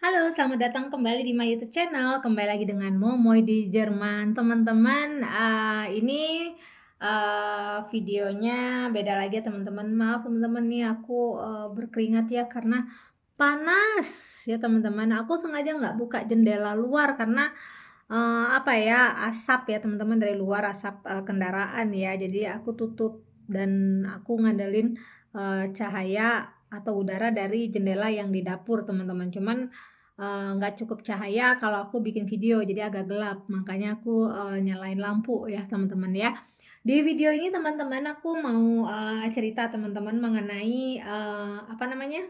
Halo, selamat datang kembali di my YouTube channel. Kembali lagi dengan Momoy di Jerman. Teman-teman, ini videonya beda lagi ya teman-teman. Maaf teman-teman nih aku berkeringat ya karena panas ya teman-teman. Aku sengaja nggak buka jendela luar karena apa ya, asap ya teman-teman, dari luar asap kendaraan ya. Jadi aku tutup dan aku ngandelin cahaya atau udara dari jendela yang di dapur teman-teman. Cuman nggak cukup cahaya kalau aku bikin video, jadi agak gelap, makanya aku nyalain lampu ya teman-teman ya. Di video ini teman-teman aku mau cerita teman-teman mengenai apa namanya,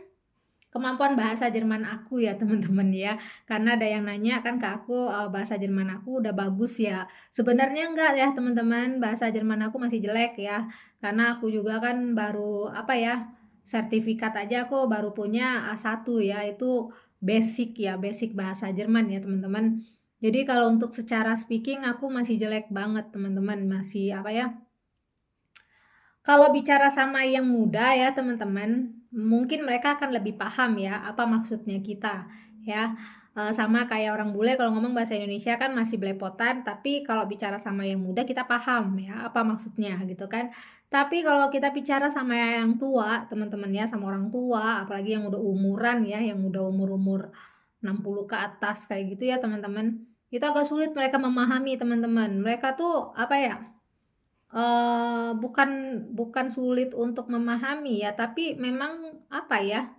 kemampuan bahasa Jerman aku ya teman-teman ya. Karena ada yang nanya kan ke aku, bahasa Jerman aku udah bagus ya. Sebenarnya enggak ya teman-teman, bahasa Jerman aku masih jelek ya. Karena aku juga kan baru apa ya, sertifikat aja aku baru punya A1 ya, itu basic ya, basic bahasa Jerman ya teman-teman. Jadi kalau untuk secara speaking aku masih jelek banget teman-teman, masih apa ya, kalau bicara sama yang muda ya teman-teman, mungkin mereka akan lebih paham ya apa maksudnya kita ya. Sama kayak orang bule kalau ngomong bahasa Indonesia kan masih belepotan, tapi kalau bicara sama yang muda kita paham ya apa maksudnya gitu kan. Tapi kalau kita bicara sama yang tua teman-teman ya, sama orang tua apalagi yang udah umuran ya, yang udah umur-umur 60 ke atas kayak gitu ya teman-teman, itu agak sulit mereka memahami teman-teman. Mereka tuh apa ya, bukan bukan sulit untuk memahami ya, tapi memang apa ya,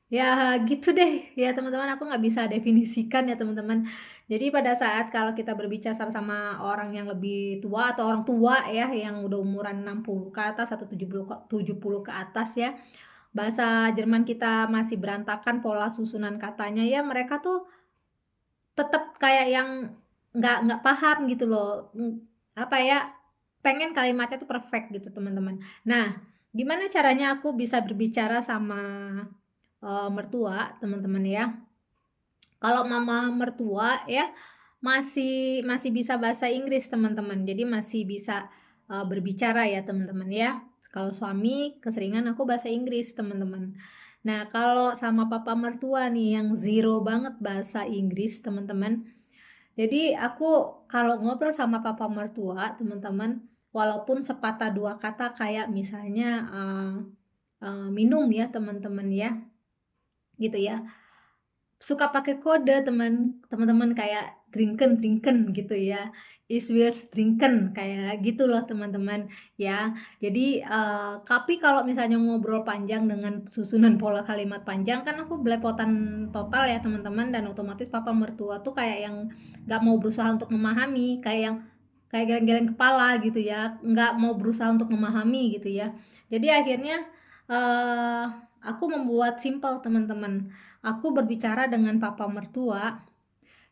ya gitu deh ya teman-teman, aku nggak bisa definisikan ya teman-teman. Jadi pada saat kalau kita berbicara sama orang yang lebih tua atau orang tua ya, yang udah umuran 60 ke atas atau 70 ke atas ya, bahasa Jerman kita masih berantakan pola susunan katanya ya, mereka tuh tetap kayak yang nggak paham gitu loh, apa ya, pengen kalimatnya tuh perfect gitu teman-teman. Nah, gimana caranya aku bisa berbicara sama, mertua teman-teman ya. Kalau mama mertua ya, masih bisa bahasa Inggris teman-teman, jadi masih bisa, berbicara ya teman-teman ya. Kalau suami keseringan aku bahasa Inggris teman-teman. Nah, kalau sama papa mertua nih yang zero banget bahasa Inggris teman-teman, jadi aku kalau ngobrol sama papa mertua teman-teman, walaupun sepatah dua kata kayak misalnya, minum ya teman-teman ya, gitu ya, suka pakai kode teman-teman kayak "Trinken trinken" gitu ya, "Ich will trinken" kayak gitu loh teman-teman ya. Jadi, tapi kalau misalnya ngobrol panjang dengan susunan pola kalimat panjang kan aku belepotan total ya teman-teman, dan otomatis papa mertua tuh kayak yang nggak mau berusaha untuk memahami, kayak yang kayak geleng-geleng kepala gitu ya, nggak mau berusaha untuk memahami gitu ya. Jadi akhirnya, eee, aku membuat simpel teman-teman. Aku berbicara dengan papa mertua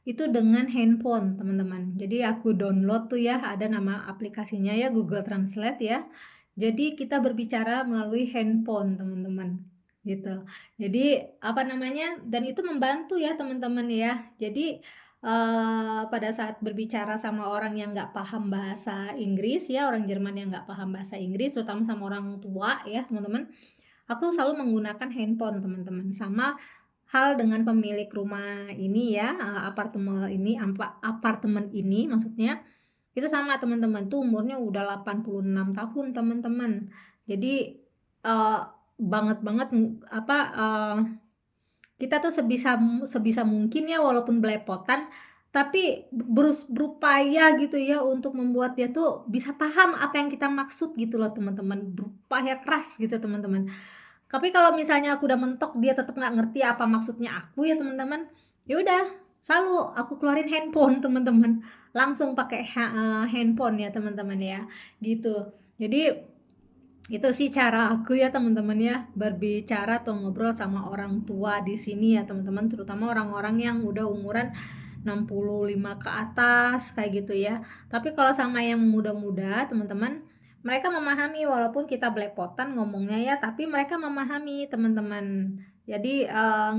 itu dengan handphone, teman-teman. Jadi aku download tuh ya, ada nama aplikasinya ya, Google Translate ya. Jadi kita berbicara melalui handphone, teman-teman. Gitu. Jadi apa namanya? Dan itu membantu ya, teman-teman ya. Jadi pada saat berbicara sama orang yang nggak paham bahasa Inggris ya, orang Jerman yang nggak paham bahasa Inggris, terutama sama orang tua ya, teman-teman. Aku selalu menggunakan handphone, teman-teman. Sama hal dengan pemilik rumah ini ya, apartemen ini maksudnya, itu sama teman-teman, tuh umurnya udah 86 tahun teman-teman. Jadi, eee, banget banget apa, kita tuh sebisa mungkin ya walaupun belepotan, tapi berupaya gitu ya untuk membuat dia tuh bisa paham apa yang kita maksud gitu loh teman-teman, berupaya keras gitu teman-teman. Tapi kalau misalnya aku udah mentok dia tetap nggak ngerti apa maksudnya aku ya teman-teman, ya udah selalu aku keluarin handphone teman-teman, langsung pakai handphone ya teman-teman ya, gitu. Jadi itu sih cara aku ya teman-teman ya, berbicara atau ngobrol sama orang tua di sini ya teman-teman, terutama orang-orang yang udah umuran 65 ke atas kayak gitu ya. Tapi kalau sama yang muda-muda teman-teman, mereka memahami walaupun kita belepotan ngomongnya ya, tapi mereka memahami teman-teman. Jadi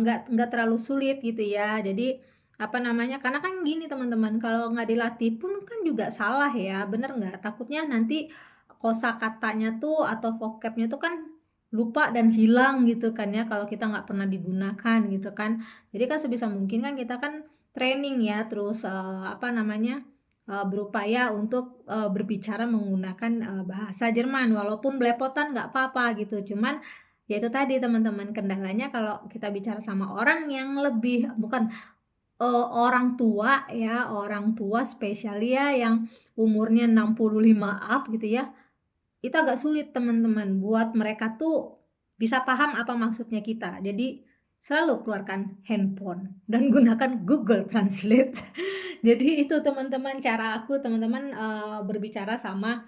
nggak terlalu sulit gitu ya. Jadi apa namanya, karena kan gini teman-teman, kalau nggak dilatih pun kan juga salah ya, bener nggak? Takutnya nanti kosakatanya tuh atau vocabnya tuh kan lupa dan hilang gitu kan ya kalau kita nggak pernah digunakan gitu kan. Jadi kan sebisa mungkin kan kita kan training ya, terus, apa namanya, berupaya untuk, berbicara menggunakan, bahasa Jerman walaupun belepotan nggak apa-apa gitu. Cuman, ya itu tadi teman-teman, kendalanya kalau kita bicara sama orang yang lebih bukan, orang tua ya, orang tua spesial ya yang umurnya 65 up gitu ya, itu agak sulit teman-teman buat mereka tuh bisa paham apa maksudnya kita. Jadi selalu keluarkan handphone dan gunakan Google Translate. Jadi itu teman-teman cara aku teman-teman, berbicara sama,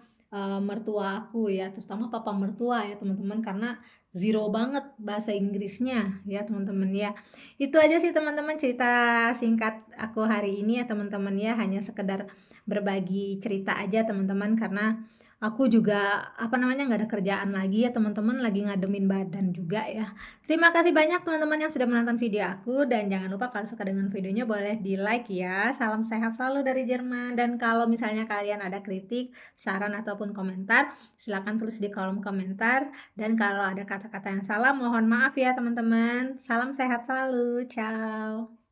mertua aku ya, terutama papa mertua ya teman-teman, karena zero banget bahasa Inggrisnya ya teman-teman ya. Itu aja sih teman-teman cerita singkat aku hari ini ya teman-teman ya, hanya sekedar berbagi cerita aja teman-teman, karena aku juga, apa namanya, nggak ada kerjaan lagi ya teman-teman, lagi ngademin badan juga ya. Terima kasih banyak teman-teman yang sudah menonton video aku, dan jangan lupa kalau suka dengan videonya boleh di-like ya. Salam sehat selalu dari Jerman, dan kalau misalnya kalian ada kritik, saran, ataupun komentar, silakan tulis di kolom komentar, dan kalau ada kata-kata yang salah mohon maaf ya teman-teman. Salam sehat selalu, ciao.